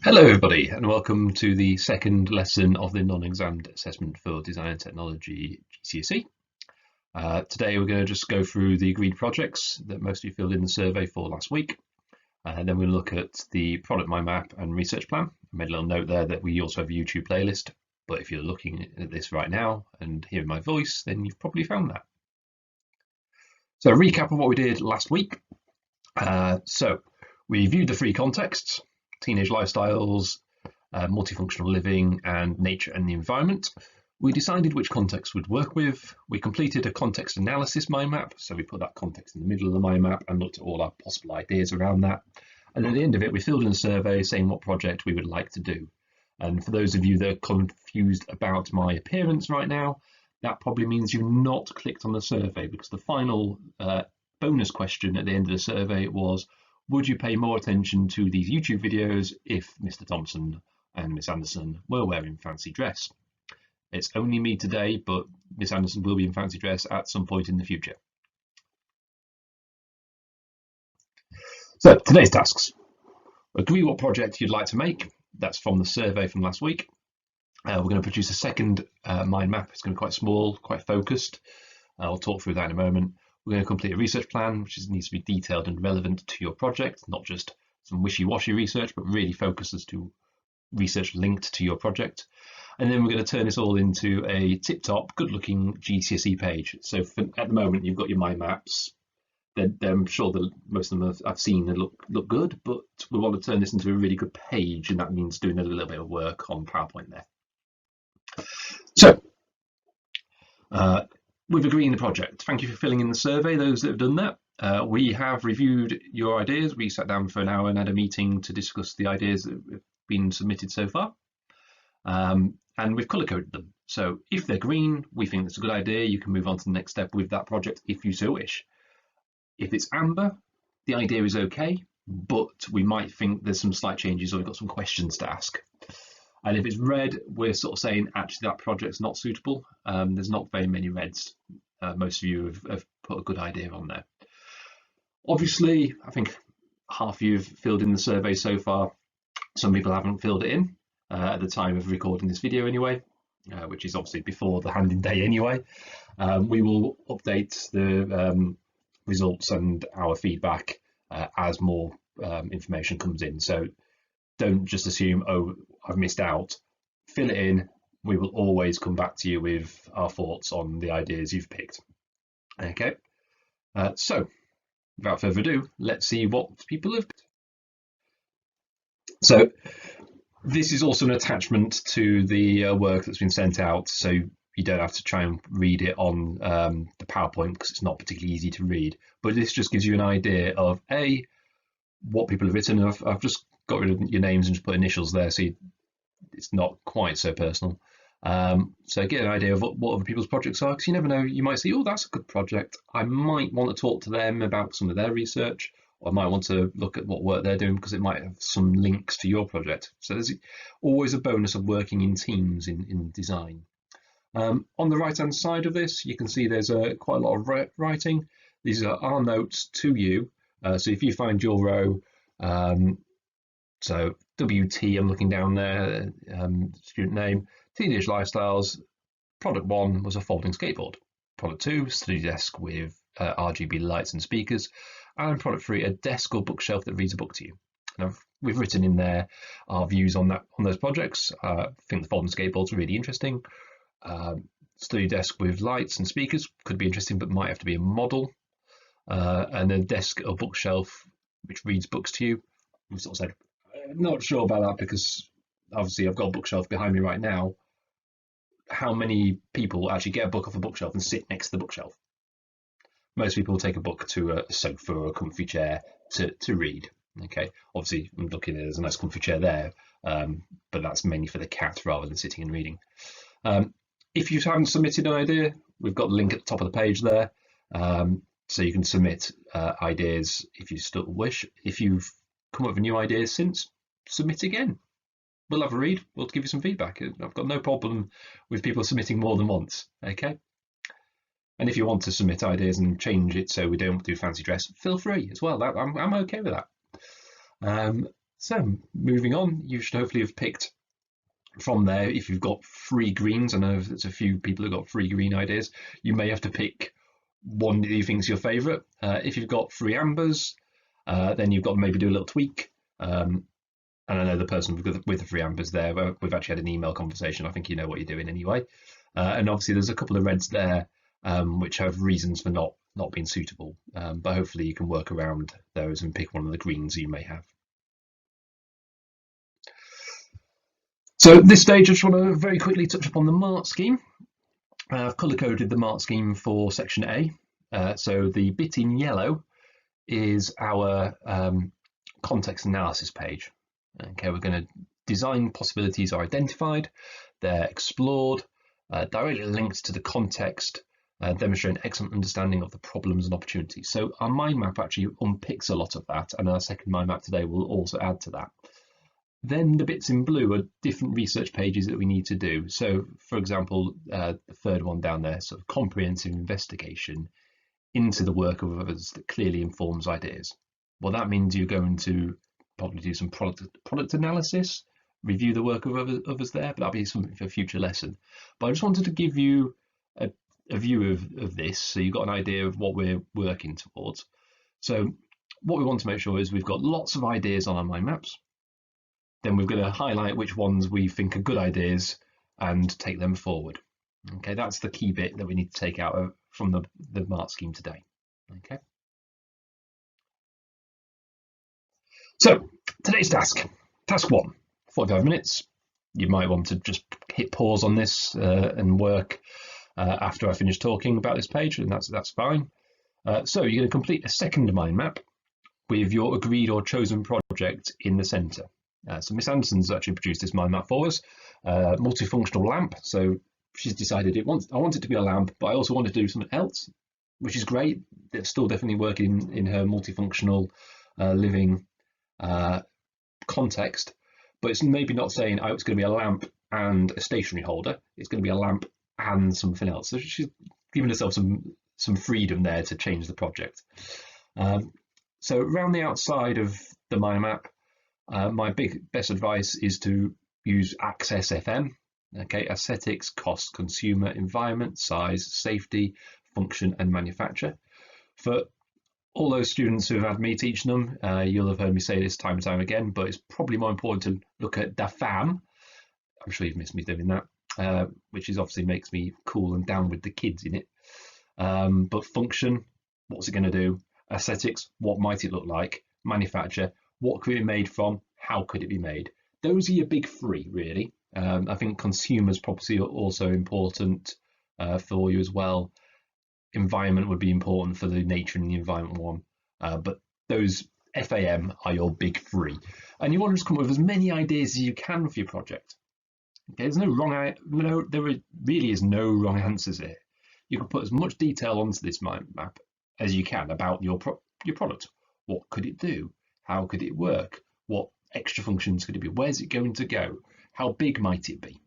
Hello everybody and welcome to the second lesson of the non-examined assessment for Design and Technology GCSE. Today we're going to just go through the agreed projects that most of you filled in the survey for last week, and then we'll look at the product mind map and research plan. I made a little note there that we also have a YouTube playlist, but if you're looking at this right now and hearing my voice, then you've probably found that. So a recap of what we did last week. So we viewed the three contexts: teenage lifestyles, multifunctional living, and nature and the environment. We decided which context we'd work with. We completed a context analysis mind map, so we put that context in the middle of the mind map and looked at all our possible ideas around that. And at the end of it, we filled in a survey saying what project we would like to do. And for those of you that are confused about my appearance right now, that probably means you've not clicked on the survey, because the final bonus question at the end of the survey was, would you pay more attention to these YouTube videos if Mr. Thompson and Miss Anderson were wearing fancy dress? It's only me today, but Miss Anderson will be in fancy dress at some point in the future. So today's tasks: agree what project you'd like to make. That's from the survey from last week. We're going to produce a second mind map. It's going to be quite small, quite focused. I'll talk through that in a moment. We're going to complete a research plan, which needs to be detailed and relevant to your project, not just some wishy-washy research, but really focuses to research linked to your project. And then we're going to turn this all into a tip-top, good-looking GCSE page. So at the moment, you've got your mind maps. I'm sure that most of them I've seen look good, but we want to turn this into a really good page, and that means doing a little bit of work on PowerPoint there. So, with agreeing the project, thank you for filling in the survey, those that have done that. We have reviewed your ideas. We sat down for an hour and had a meeting to discuss the ideas that have been submitted so far. And we've colour coded them. So if they're green, we think that's a good idea. You can move on to the next step with that project if you so wish. If it's amber, the idea is okay, but we might think there's some slight changes or we've got some questions to ask. And if it's red, we're sort of saying actually that project's not suitable. There's not very many reds. Most of you have put a good idea on there. Obviously, I think half of you have filled in the survey so far. Some people haven't filled it in at the time of recording this video anyway, which is obviously before the handing day anyway. We will update the results and our feedback as more information comes in. So don't just assume, oh, I've missed out. Fill it in. We will always come back to you with our thoughts on the ideas you've picked. Okay, so without further ado, let's see what people have. So this is also an attachment to the work that's been sent out, so you don't have to try and read it on the PowerPoint because it's not particularly easy to read. But this just gives you an idea of what people have written. I've just got rid of your names and just put initials there, so it's not quite so personal. So get an idea of what other people's projects are, because you never know, you might see, oh, that's a good project. I might want to talk to them about some of their research, or I might want to look at what work they're doing because it might have some links to your project. So there's always a bonus of working in teams in design. On the right hand side of this, you can see there's quite a lot of writing. These are our notes to you. So if you find your row, so WT, I'm looking down there, student name, teenage lifestyles, product 1 was a folding skateboard, product 2, study desk with RGB lights and speakers, and product 3, a desk or bookshelf that reads a book to you. Now, we've written in there our views on those projects. I think the folding skateboard's really interesting. Study desk with lights and speakers could be interesting, but might have to be a model. And a desk or bookshelf which reads books to you. We sort of said, I'm not sure about that, because obviously I've got a bookshelf behind me right now. How many people actually get a book off a bookshelf and sit next to the bookshelf? Most people take a book to a sofa or a comfy chair to read. Okay, obviously I'm looking at there's a nice comfy chair there, but that's mainly for the cat rather than sitting and reading. If you haven't submitted an idea, we've got the link at the top of the page there. So you can submit ideas if you still wish. If you've come up with new ideas since, submit again. We'll have a read. We'll give you some feedback. I've got no problem with people submitting more than once. Okay. And if you want to submit ideas and change it so we don't do fancy dress, feel free as well. I'm okay with that. So moving on, you should hopefully have picked from there, if you've got 3 greens. I know there's a few people who've got 3 green ideas. You may have to pick one that you think is your favourite. If you've got 3 ambers, then you've got to maybe do a little tweak. And I know the person with the 3 ambers there, we've actually had an email conversation. I think you know what you're doing anyway. And obviously there's a couple of reds there, which have reasons for not being suitable. But hopefully you can work around those and pick one of the greens you may have. So at this stage, I just want to very quickly touch upon the mark scheme. I've colour-coded the mark scheme for section A. So the bit in yellow is our context analysis page. Okay, we're going to design possibilities are identified, they're explored, directly linked to the context, demonstrating excellent understanding of the problems and opportunities. So our mind map actually unpicks a lot of that, and our second mind map today will also add to that. Then the bits in blue are different research pages that we need to do. So, for example, the third one down there, sort of comprehensive investigation into the work of others that clearly informs ideas. Well, that means you're going to probably do some product analysis, review the work of others there, but that'll be something for a future lesson. But I just wanted to give you a view of this, so you've got an idea of what we're working towards. So what we want to make sure is we've got lots of ideas on our mind maps. Then we're going to highlight which ones we think are good ideas and take them forward. Okay, that's the key bit that we need to take out from the mark scheme today. Okay. So today's task 1, 45 minutes. You might want to just hit pause on this and work after I finish talking about this page, and that's fine. So you're going to complete a second mind map with your agreed or chosen project in the centre. So Miss Anderson's actually produced this mind map for us, multifunctional lamp. So she's decided I want it to be a lamp, but I also want to do something else, which is great. It's still definitely working in her multifunctional living context, but it's maybe not saying, oh, it's going to be a lamp and a stationery holder. It's going to be a lamp and something else. So she's given herself some freedom there to change the project. So around the outside of the mind map, my best advice is to use Access FM. Okay, aesthetics, cost, consumer, environment, size, safety, function, and manufacture. For all those students who have had me teach them, you'll have heard me say this time and time again, but it's probably more important to look at DAFAM. I'm sure you've missed me doing that, which is obviously makes me cool and down with the kids in it. But function, what's it going to do? Aesthetics, what might it look like? Manufacture, what could it be made from? How could it be made? Those are your big 3, really. I think consumers probably are also important for you as well. Environment would be important for the nature and the environment one. But those FAM are your big 3. And you want to just come up with as many ideas as you can for your project. Okay, there's there really is no wrong answers here. You can put as much detail onto this mind map as you can about your product. What could it do? How could it work? What extra functions could it be? Where's it going to go? How big might it be?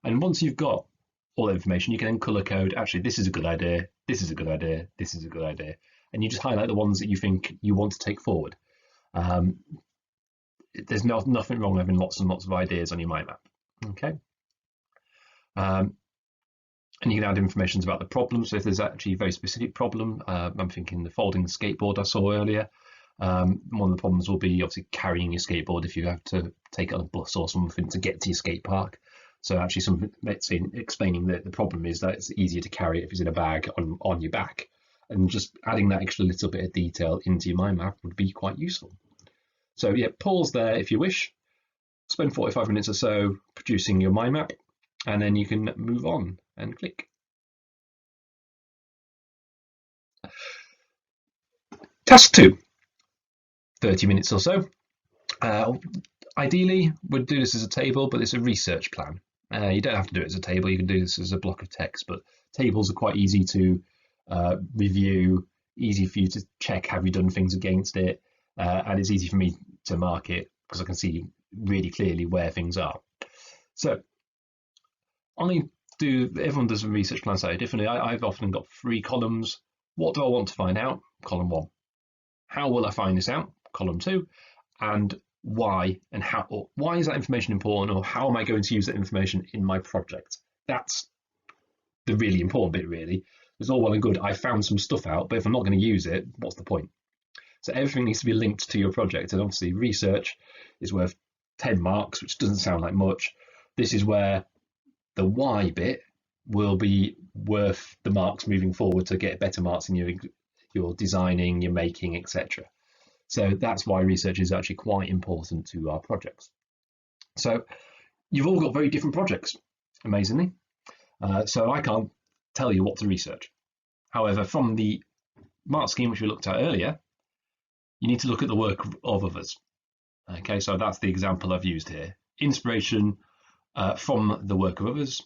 And once you've got all the information, you can then color code, actually, this is a good idea, this is a good idea, this is a good idea. And you just highlight the ones that you think you want to take forward. There's nothing wrong having lots and lots of ideas on your mind map. Okay. And you can add information about the problem. So if there's actually a very specific problem, I'm thinking the folding skateboard I saw earlier. One of the problems will be obviously carrying your skateboard if you have to take it on a bus or something to get to your skate park. So actually explaining that the problem is that it's easier to carry it if it's in a bag on your back. And just adding that extra little bit of detail into your mind map would be quite useful. So yeah, pause there if you wish. Spend 45 minutes or so producing your mind map, and then you can move on and click. Task 2, 30 minutes or so. Ideally, we'd do this as a table, but it's a research plan. You don't have to do it as a table, you can do this as a block of text, but tables are quite easy to review, easy for you to check have you done things against it, and it's easy for me to mark it because I can see really clearly where things are. So everyone does a research plan slightly differently. I've often got 3 columns. What do I want to find out? Column 1. How will I find this out? Column 2. And why and how, or why is that information important, or how am I going to use that information in my project? That's the really important bit, really. It's all well and good, I found some stuff out, but if I'm not going to use it, what's the point? So everything needs to be linked to your project, and obviously research is worth 10 marks, which doesn't sound like much. This is where the why bit will be worth the marks moving forward to get better marks in your designing, your making, etc. So that's why research is actually quite important to our projects. So you've all got very different projects, amazingly. So I can't tell you what to research. However, from the mark scheme which we looked at earlier, you need to look at the work of others. Okay, so that's the example I've used here. Inspiration from the work of others.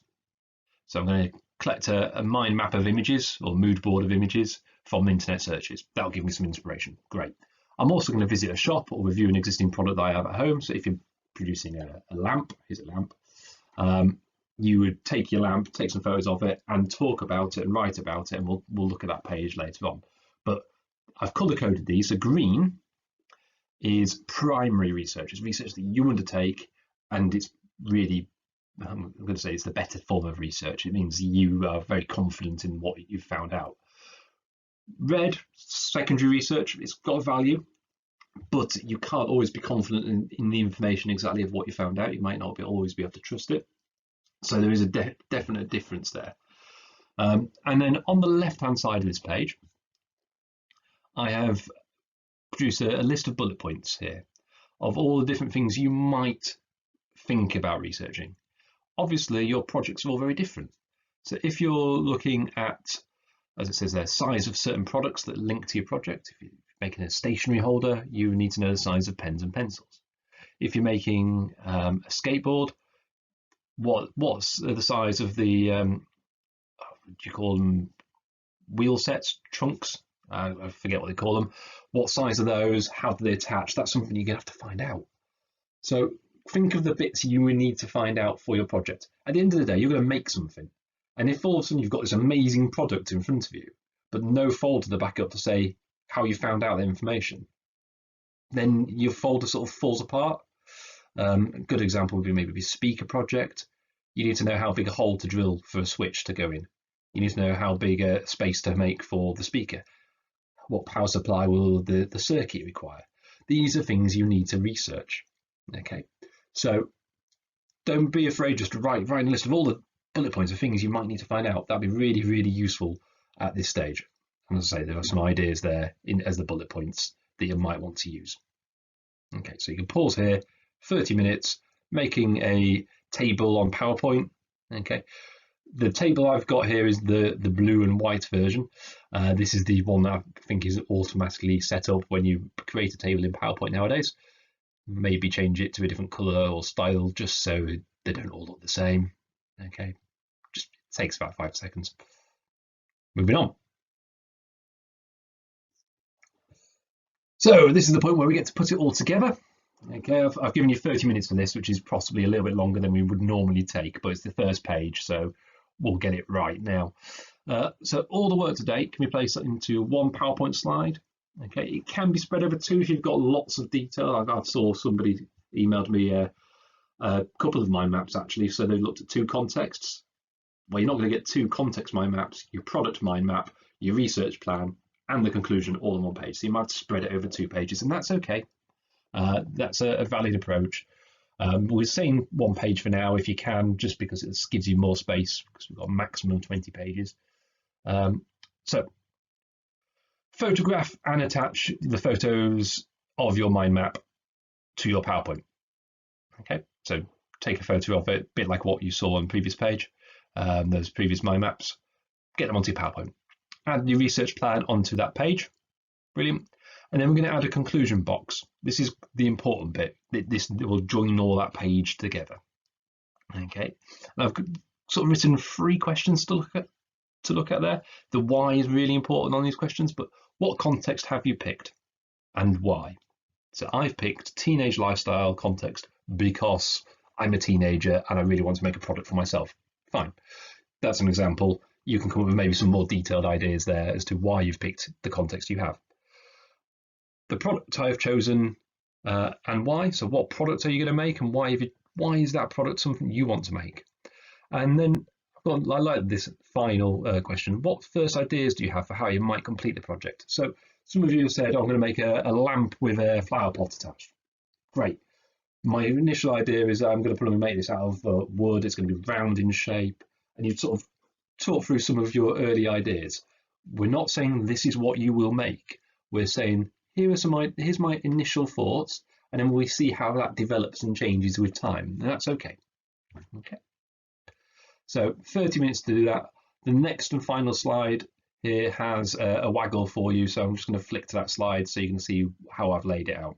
So I'm going to collect a mind map of images or mood board of images from internet searches. That'll give me some inspiration. Great. I'm also going to visit a shop or review an existing product that I have at home. So if you're producing a lamp, here's a lamp, you would take your lamp, take some photos of it, and talk about it and write about it, and we'll look at that page later on. But I've color coded these. So green is primary research. It's research that you undertake, and it's really, I'm going to say, it's the better form of research. It means you are very confident in what you've found out. Red, secondary research, it's got value, but you can't always be confident in the information exactly of what you found out. You might not always be able to trust it. So there is a definite difference there. And then on the left-hand side of this page, I have produced a list of bullet points here of all the different things you might think about researching. Obviously, your projects are all very different. So if you're looking at, as it says there, size of certain products that link to your project, if you're making a stationery holder, you need to know the size of pens and pencils. If you're making a skateboard, what's the size of the, what do you call them, wheel sets, trunks? I forget what they call them. What size are those? How do they attach? That's something you're going to have to find out. So think of the bits you will need to find out for your project. At the end of the day, you're going to make something. And if all of a sudden you've got this amazing product in front of you, but no folder to back up to say how you found out the information, then your folder sort of falls apart. A good example would be maybe a speaker project. You need to know how big a hole to drill for a switch to go in. You need to know how big a space to make for the speaker. What power supply will the circuit require? These are things you need to research. Okay, so don't be afraid just to write a list of all the bullet points of things you might need to find out. That'd be really, really useful at this stage. And as I say, there are some ideas there as the bullet points that you might want to use. Okay, so you can pause here, 30 minutes, making a table on PowerPoint. Okay, the table I've got here is the blue and white version. This is the one that I think is automatically set up when you create a table in PowerPoint nowadays. Maybe change it to a different color or style just so they don't all look the same. Okay, just takes about 5 seconds. Moving on. So this is the point where we get to put it all together. Okay, I've given you 30 minutes for this, which is possibly a little bit longer than we would normally take, but it's the first page, so we'll get it right now. So all the work to date can be placed into one PowerPoint slide. Okay, it can be spread over two if you've got lots of detail. I saw somebody emailed me a couple of mind maps actually, so they've looked at two contexts. Well, you're not going to get two context mind maps, your product mind map, your research plan, and the conclusion all on one page. So you might spread it over 2 pages, and that's okay. That's a valid approach. We're saying 1 page for now if you can, just because it gives you more space, because we've got a maximum 20 pages. So photograph and attach the photos of your mind map to your PowerPoint. Okay, so take a photo of it, a bit like what you saw on the previous page, those previous mind maps, get them onto your PowerPoint. Add your research plan onto that page. Brilliant. And then we're going to add a conclusion box. This is the important bit. This will join all that page together. Okay, and I've sort of written 3 questions to look at there. The why is really important on these questions, but what context have you picked and why? So I've picked teenage lifestyle context because I'm a teenager and I really want to make a product for myself. Fine, that's an example. You can come up with maybe some more detailed ideas there as to why you've picked the context you have. The product I've chosen and why. So what product are you going to make, and why is that product something you want to make? And then I like this final question. What first ideas do you have for how you might complete the project? So some of you have said, oh, I'm going to make a lamp with a flower pot attached. Great. My initial idea is I'm going to probably make this out of wood. It's going to be round in shape. And you've sort of talked through some of your early ideas. We're not saying this is what you will make. We're saying here's my initial thoughts, and then we see how that develops and changes with time. And that's okay. Okay. So 30 minutes to do that. The next and final slide here has a waggle for you. So I'm just going to flick to that slide so you can see how I've laid it out.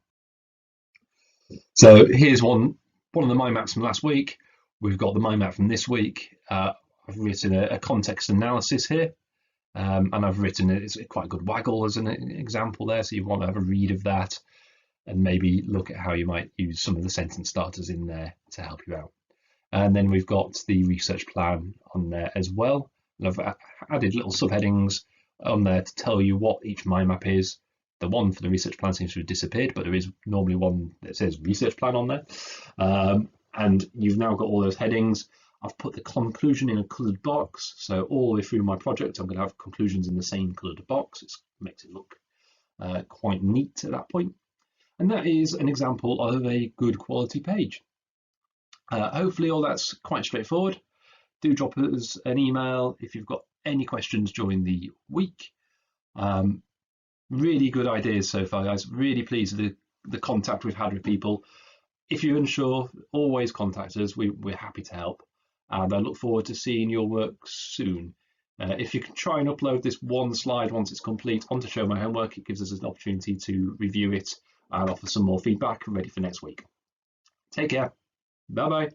So here's one of the mind maps from last week. We've got the mind map from this week. I've written a context analysis here, and I've written it's quite a good waggle as an example there. So you want to have a read of that and maybe look at how you might use some of the sentence starters in there to help you out. And then we've got the research plan on there as well. And I've added little subheadings on there to tell you what each mind map is. The one for the research plan seems to have disappeared, but there is normally one that says research plan on there. And you've now got all those headings. I've put the conclusion in a coloured box. So all the way through my project, I'm going to have conclusions in the same coloured box. It makes it look quite neat at that point. And that is an example of a good quality page. Hopefully all that's quite straightforward. Do drop us an email if you've got any questions during the week. Really good ideas so far, guys. Really pleased with the contact we've had with people. If you're unsure, always contact us. We're happy to help. And I look forward to seeing your work soon. If you can try and upload this one slide once it's complete onto Show My Homework, it gives us an opportunity to review it and offer some more feedback ready for next week. Take care. Bye-bye.